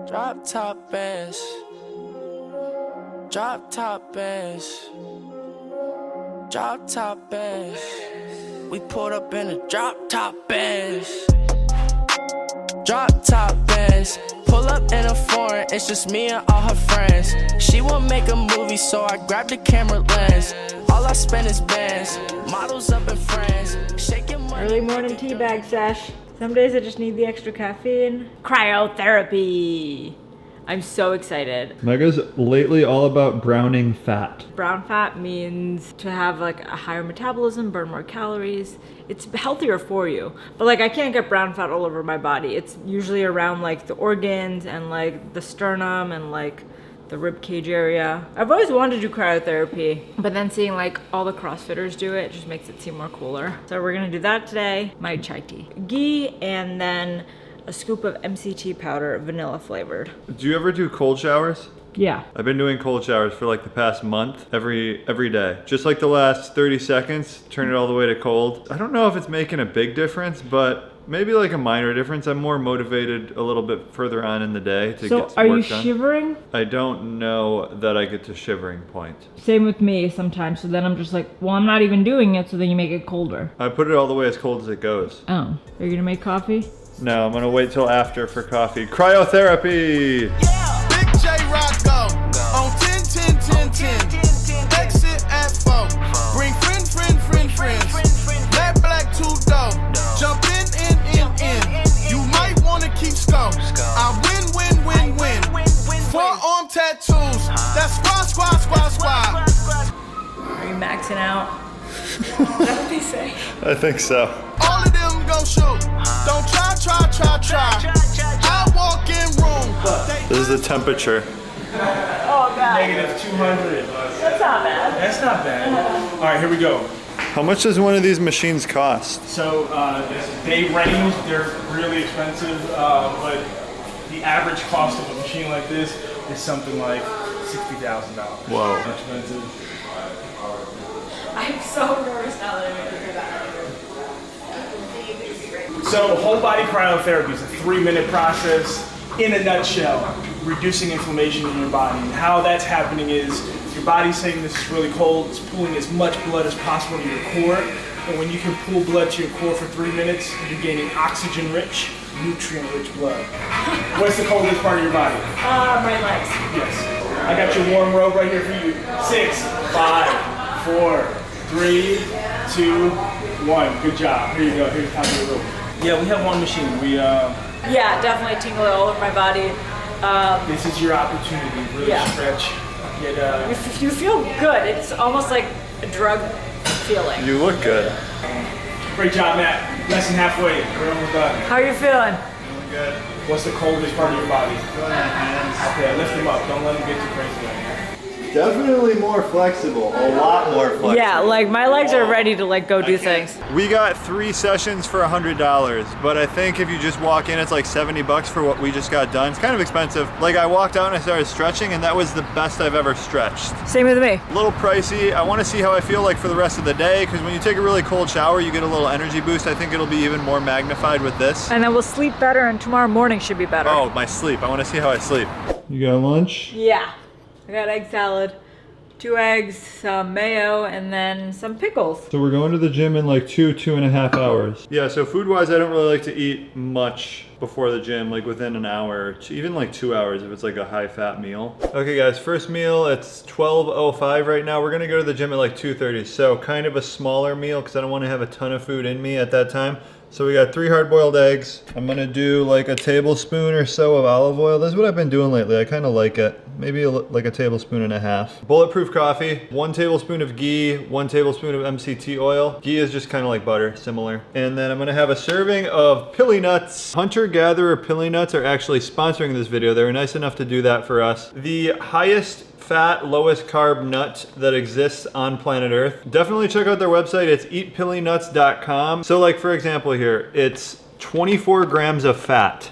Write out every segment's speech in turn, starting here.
Drop top bands. Drop top bands. Drop top bands. We pulled up in a drop top bands. Drop top bands. Pull up in a foreign, it's just me and all her friends. She won't make a movie, so I grabbed the camera lens. All I spend is bands. Models up in France. Shaking money. Early morning tea bag sesh. Some days I just need the extra caffeine. Cryotherapy. I'm so excited. Mega's lately all about browning fat. Brown fat means to have like a higher metabolism, burn more calories. It's healthier for you. But like I can't get brown fat all over my body. It's usually around like the organs and like the sternum and like the rib cage area. I've always wanted to do cryotherapy, but then seeing like all the CrossFitters do it just makes it seem more cooler. So we're gonna do that today. My chai tea. Ghee and then a scoop of MCT powder, vanilla flavored. Do you ever do cold showers? Yeah. I've been doing cold showers for like the past month, every day. Just like the last 30 seconds, turn it all the way to cold. I don't know if it's making a big difference, but maybe like a minor difference. I'm more motivated a little bit further on in the day to get some work done. So are you shivering? I don't know that I get to shivering point. Same with me sometimes. So then I'm just like, well, I'm not even doing it, so then you make it colder. I put it all the way as cold as it goes. Oh, are you gonna make coffee? No, I'm gonna wait till after for coffee. Cryotherapy! Yeah. Big J Rocco on 10, 10, 10, 10. Exit at 4. Bring friends. Black, black, 2 dope. Jump in. You might wanna keep scope. I win. Forearm tattoos. That's squad. Are you maxing out? Is that what they say? I think so. All of them go shoot. Don't try. I walk in room. This is the temperature. Oh god. Negative 200. That's not bad. That's not bad. All right, here we go. How much does one of these machines cost? So they range, they're really expensive, but the average cost of a machine like this is something like $60,000. Whoa. Expensive. I'm so nervous now that I'm gonna do that. So whole body cryotherapy is a 3-minute process in a nutshell, reducing inflammation in your body. And how that's happening is your body's saying this is really cold, it's pulling as much blood as possible to your core. And when you can pull blood to your core for 3 minutes, you're gaining oxygen-rich, nutrient-rich blood. What's the coldest part of your body? My legs. Yes. I got your warm robe right here for you. 6, 5, 4, 3, 2, 1. Good job. Here you go. Here's how you robe. Yeah, we have one machine. Yeah, definitely tingle all over my body. This is your opportunity. Really stretch. Get You feel good. It's almost like a drug feeling. You look good. Great job, Matt. Less than halfway. We're almost done. How are you feeling? Feeling good. What's the coldest part of your body? Okay, lift them up. Don't let them get too crazy. Definitely more flexible, a lot more flexible. Yeah, like my legs are ready to like go do things. We got 3 sessions for $100, but I think if you just walk in, it's like $70 for what we just got done. It's kind of expensive. Like I walked out and I started stretching and that was the best I've ever stretched. Same with me. A little pricey. I want to see how I feel like for the rest of the day, because when you take a really cold shower, you get a little energy boost. I think it'll be even more magnified with this. And then we'll sleep better and tomorrow morning should be better. Oh, my sleep. I want to see how I sleep. You got lunch? Yeah. I got egg salad, 2 eggs, some mayo, and then some pickles. So we're going to the gym in like 2.5 hours. Yeah, so food-wise, I don't really like to eat much before the gym, like within an hour, even like 2 hours if it's like a high-fat meal. Okay guys, first meal, it's 12:05 right now. We're gonna go to the gym at like 2:30, so kind of a smaller meal because I don't want to have a ton of food in me at that time. So we got 3 hard-boiled eggs. I'm gonna do like a tablespoon or so of olive oil. This is what I've been doing lately. I kind of like it. Maybe like a tablespoon and a half. Bulletproof coffee, 1 tablespoon of ghee, 1 tablespoon of MCT oil. Ghee is just kind of like butter, similar. And then I'm gonna have a serving of pili nuts. Hunter Gatherer pili nuts are actually sponsoring this video. They were nice enough to do that for us. The highest fat, lowest carb nut that exists on planet Earth. Definitely check out their website. It's eatpilinuts.com. So like for example here, it's 24 grams of fat,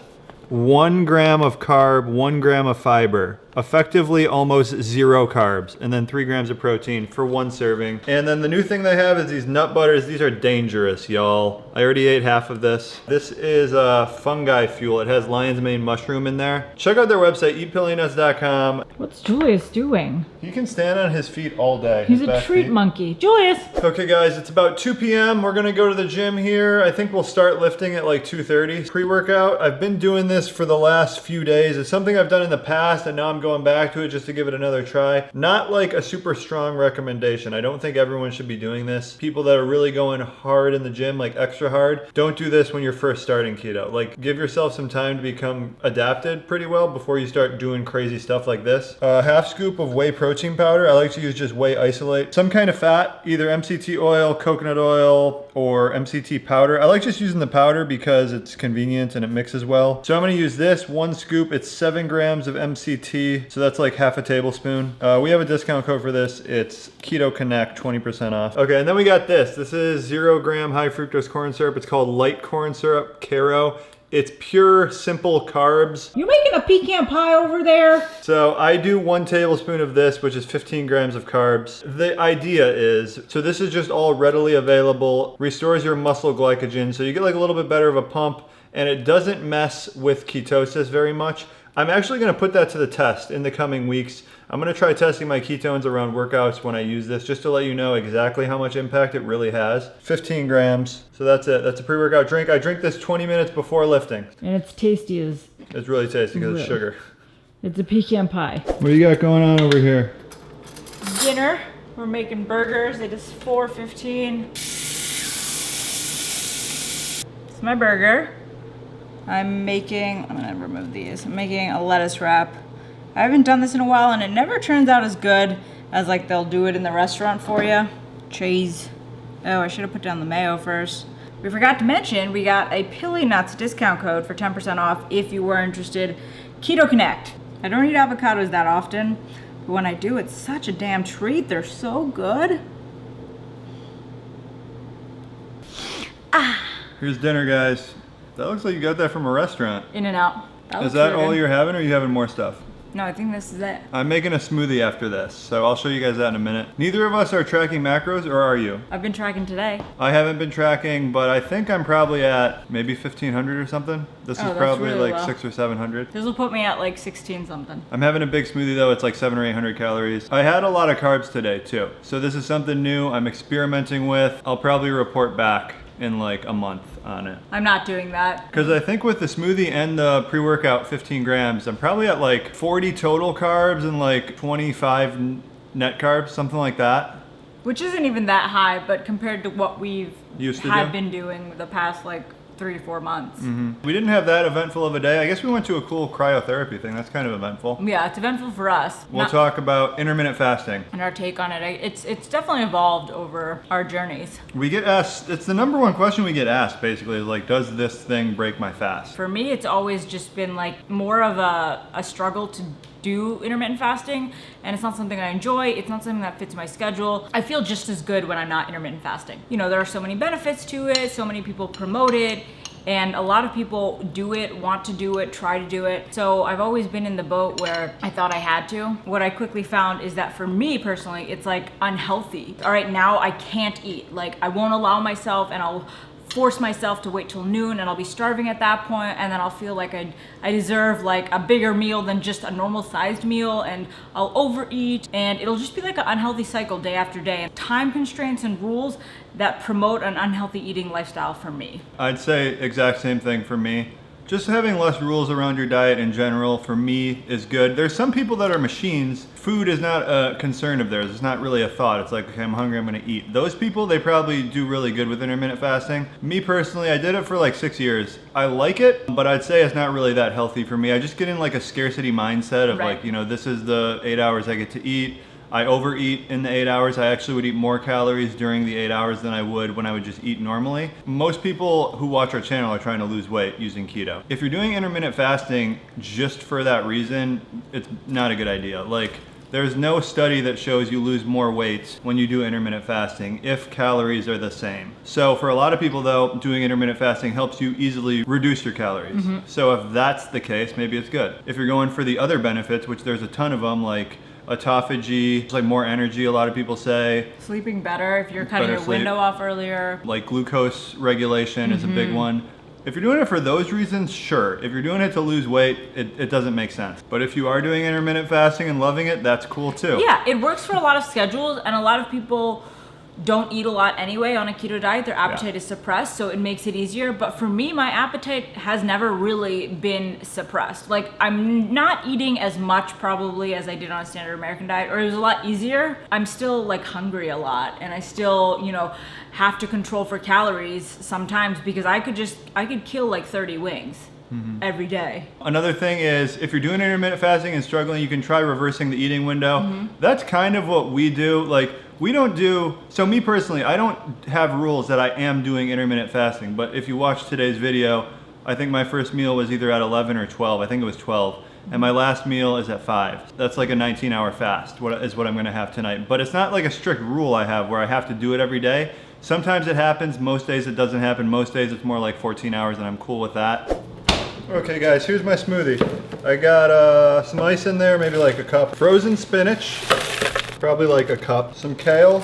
1 gram of carb, 1 gram of fiber. effectively almost 0 carbs, and then 3 grams of protein for 1 serving. And then the new thing they have is these nut butters. These are dangerous, y'all. I already ate half of this. This is fungi fuel. It has lion's mane mushroom in there. Check out their website, eatpillynuts.com. What's Julius doing? He can stand on his feet all day. He's his a back treat feet. monkey. Julius! Okay guys, it's about 2 p.m. We're gonna go to the gym here. I think we'll start lifting at like 2:30. Pre-workout, I've been doing this for the last few days. It's something I've done in the past and now I'm going back to it just to give it another try. Not like a super strong recommendation. I don't think everyone should be doing this. People that are really going hard in the gym, like extra hard, don't do this when you're first starting keto. Like give yourself some time to become adapted pretty well before you start doing crazy stuff like this. Half scoop of whey protein powder. I like to use just whey isolate. Some kind of fat, either MCT oil, coconut oil, or MCT powder. I like just using the powder because it's convenient and it mixes well. So I'm gonna use this 1 scoop. It's 7 grams of MCT. So that's like half a tablespoon. We have a discount code for this. It's Keto Connect, 20% off. Okay, and then we got this. This is 0 gram high fructose corn syrup. It's called light corn syrup, Caro. It's pure, simple carbs. You making a pecan pie over there? So I do 1 tablespoon of this, which is 15 grams of carbs. The idea is, so this is just all readily available, restores your muscle glycogen, so you get like a little bit better of a pump, and it doesn't mess with ketosis very much. I'm actually gonna put that to the test in the coming weeks. I'm gonna try testing my ketones around workouts when I use this, just to let you know exactly how much impact it really has. 15 grams, so that's it. That's a pre-workout drink. I drink this 20 minutes before lifting. And it's tasty as... It's really tasty because it's sugar. It's a pecan pie. What do you got going on over here? Dinner. We're making burgers. It is 4:15. It's my burger. I'm gonna remove these. I'm making a lettuce wrap. I haven't done this in a while and it never turns out as good as like they'll do it in the restaurant for you. Cheese. Oh, I should have put down the mayo first. We forgot to mention we got a Pilly Nuts discount code for 10% off if you were interested. Keto Connect. I don't eat avocados that often, but when I do, it's such a damn treat. They're so good. Here's dinner, guys. That looks like you got that from a restaurant. In and out. Is that all you're having, or are you having more stuff? No, I think this is it. I'm making a smoothie after this, so I'll show you guys that in a minute. Neither of us are tracking macros, or are you? I've been tracking today. I haven't been tracking, but I think I'm probably at maybe 1,500 or something. This is probably really like low. 600 or 700. This will put me at like 16 something. I'm having a big smoothie though. It's like 700 or 800 calories. I had a lot of carbs today too, so this is something new I'm experimenting with. I'll probably report back in like a month on it. I'm not doing that. Because I think with the smoothie and the pre-workout 15 grams, I'm probably at like 40 total carbs and like 25 net carbs, something like that. Which isn't even that high, but compared to what we've been doing the past like 3 to 4 months. We didn't have that eventful of a day. I guess we went to a cool cryotherapy thing. That's kind of eventful. Yeah, it's eventful for us. We'll talk about intermittent fasting. And our take on it. It's definitely evolved over our journeys. We get asked, it's the number one question we get asked basically, is like, does this thing break my fast? For me, it's always just been like more of a struggle to do intermittent fasting, and it's not something I enjoy. It's not something that fits my schedule. I feel just as good when I'm not intermittent fasting. You know, there are so many benefits to it, so many people promote it, and a lot of people do it, want to do it, try to do it. So I've always been in the boat where I thought I had to. What I quickly found is that for me personally, it's like unhealthy. All right, now I can't eat. Like I won't allow myself, and I'll force myself to wait till noon, and I'll be starving at that point, and then I'll feel like I deserve like a bigger meal than just a normal sized meal, and I'll overeat, and it'll just be like an unhealthy cycle day after day. Time constraints and rules that promote an unhealthy eating lifestyle for me. I'd say exact same thing for me. Just having less rules around your diet in general, for me, is good. There's some people that are machines. Food is not a concern of theirs. It's not really a thought. It's like, okay, I'm hungry, I'm gonna eat. Those people, they probably do really good with intermittent fasting. Me personally, I did it for like 6 years. I like it, but I'd say it's not really that healthy for me. I just get in like a scarcity mindset of like, you know, this is the 8 hours I get to eat. I overeat in the 8 hours. I actually would eat more calories during the 8 hours than I would when I would just eat normally. Most people who watch our channel are trying to lose weight using keto. If you're doing intermittent fasting just for that reason, it's not a good idea. Like, There's no study that shows you lose more weight when you do intermittent fasting if calories are the same. So for a lot of people though, doing intermittent fasting helps you easily reduce your calories. So if that's the case, maybe it's good. If you're going for the other benefits, which there's a ton of them, like autophagy, it's like more energy, a lot of people say. Sleeping better if you're cutting Better your sleep. window off earlier. Like glucose regulation is a big one. If you're doing it for those reasons, sure. If you're doing it to lose weight, it doesn't make sense. But if you are doing intermittent fasting and loving it, that's cool too. Yeah, it works for a lot of schedules, and a lot of people don't eat a lot anyway on a keto diet. Their appetite is suppressed, so it makes it easier. But for me, my appetite has never really been suppressed. Like, I'm not eating as much probably as I did on a standard American diet, or it was a lot easier. I'm still like hungry a lot, and I still, you know, have to control for calories sometimes because I could kill like 30 wings. Every day. Another thing is, if you're doing intermittent fasting and struggling, you can try reversing the eating window. That's kind of what we do. Like, we don't do, so me personally, I don't have rules that I am doing intermittent fasting, but if you watch today's video, I think my first meal was either at 11 or 12. I think it was 12. And my last meal is at 5. That's like a 19-hour fast, is what I'm gonna have tonight. But it's not like a strict rule I have where I have to do it every day. Sometimes it happens, most days it doesn't happen. Most days it's more like 14 hours and I'm cool with that. Okay guys, here's my smoothie. I got some ice in there, maybe like a cup. Frozen spinach, probably like a cup. Some kale,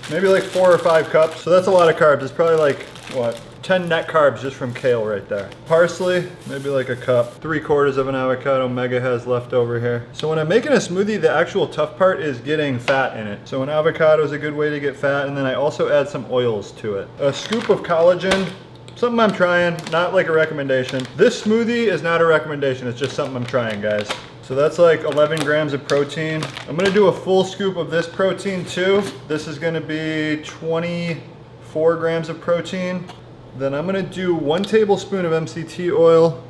maybe like 4 or 5 cups. So that's a lot of carbs. It's probably like, what, 10 net carbs just from kale right there. Parsley, maybe like a cup. 3/4 of an avocado Mega has left over here. So when I'm making a smoothie, the actual tough part is getting fat in it. So an avocado is a good way to get fat, and then I also add some oils to it. A scoop of collagen. Something I'm trying, not like a recommendation. This smoothie is not a recommendation, it's just something I'm trying, guys. So that's like 11 grams of protein. I'm gonna do a full scoop of this protein too. This is gonna be 24 grams of protein. Then I'm gonna do 1 tablespoon of MCT oil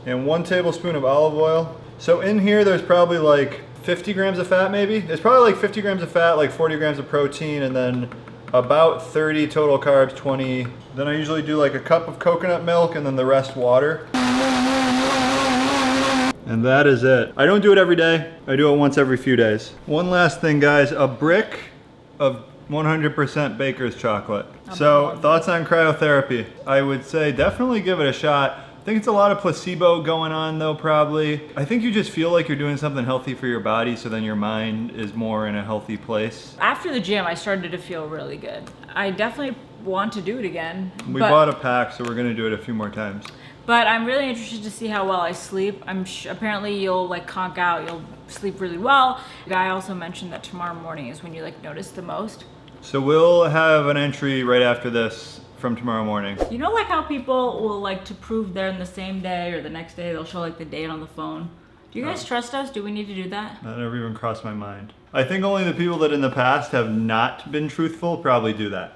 and 1 tablespoon of olive oil. So in here, there's probably like 50 grams of fat maybe. It's probably like 50 grams of fat, like 40 grams of protein, and then about 30 total carbs, 20. Then I usually do like a cup of coconut milk and then the rest water. And that is it. I don't do it every day. I do it once every few days. One last thing, guys, a brick of 100% baker's chocolate. So thoughts on cryotherapy? I would say definitely give it a shot. I think it's a lot of placebo going on though, probably. I think you just feel like you're doing something healthy for your body, so then your mind is more in a healthy place. After the gym, I started to feel really good. I definitely want to do it again. We bought a pack, so we're gonna do it a few more times. But I'm really interested to see how well I sleep. Apparently you'll like conk out, you'll sleep really well. The guy also mentioned that tomorrow morning is when you like notice the most. So we'll have an entry right after this from tomorrow morning. You know, like how people will like to prove they're in the same day or the next day, they'll show like the date on the phone. Do you guys trust us? Do we need to do that? That never even crossed my mind. I think only the people that in the past have not been truthful probably do that.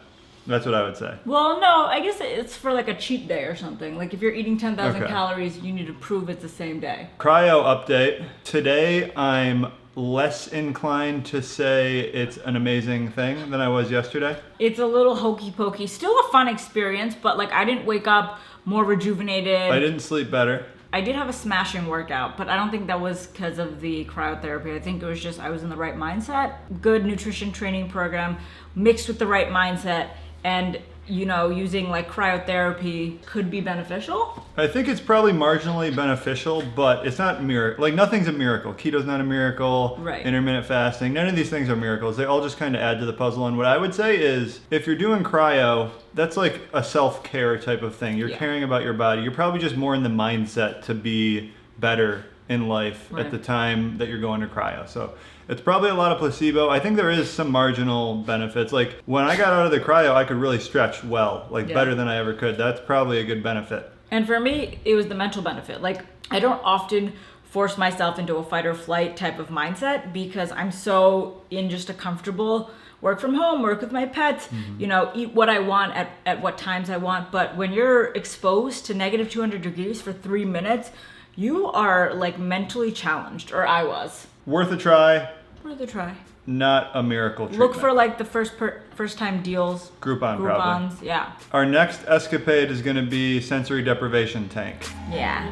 That's what I would say. Well, no, I guess it's for like a cheat day or something. Like if you're eating 10,000 Okay. calories, you need to prove it's the same day. Cryo update. Today I'm less inclined to say it's an amazing thing than I was yesterday. It's a little hokey pokey, still a fun experience, but like I didn't wake up more rejuvenated. I didn't sleep better. I did have a smashing workout, but I don't think that was because of the cryotherapy. I think it was just I was in the right mindset. Good nutrition training program mixed with the right mindset, and you know, using like cryotherapy could be beneficial. I think it's probably marginally beneficial, but it's not miracle. Like nothing's a miracle. Keto's not a miracle. Right. Intermittent fasting. None of these things are miracles. They all just kind of add to the puzzle. And what I would say is, if you're doing cryo, that's like a self-care type of thing. You're caring about your body. You're probably just more in the mindset to be better in life at the time that you're going to cryo. So it's probably a lot of placebo. I think there is some marginal benefits. Like when I got out of the cryo, I could really stretch well, like better than I ever could. That's probably a good benefit. And for me, it was the mental benefit. Like I don't often force myself into a fight or flight type of mindset because I'm so in just a comfortable work from home, work with my pets, you know, eat what I want at what times I want. But when you're exposed to negative 200 degrees for 3 minutes, you are like mentally challenged, or I was. Worth a try. Worth a try. Not a miracle treatment. Look for like the first time deals. Groupon, probably. Groupons, yeah. Our next escapade is going to be sensory deprivation tank. Yeah.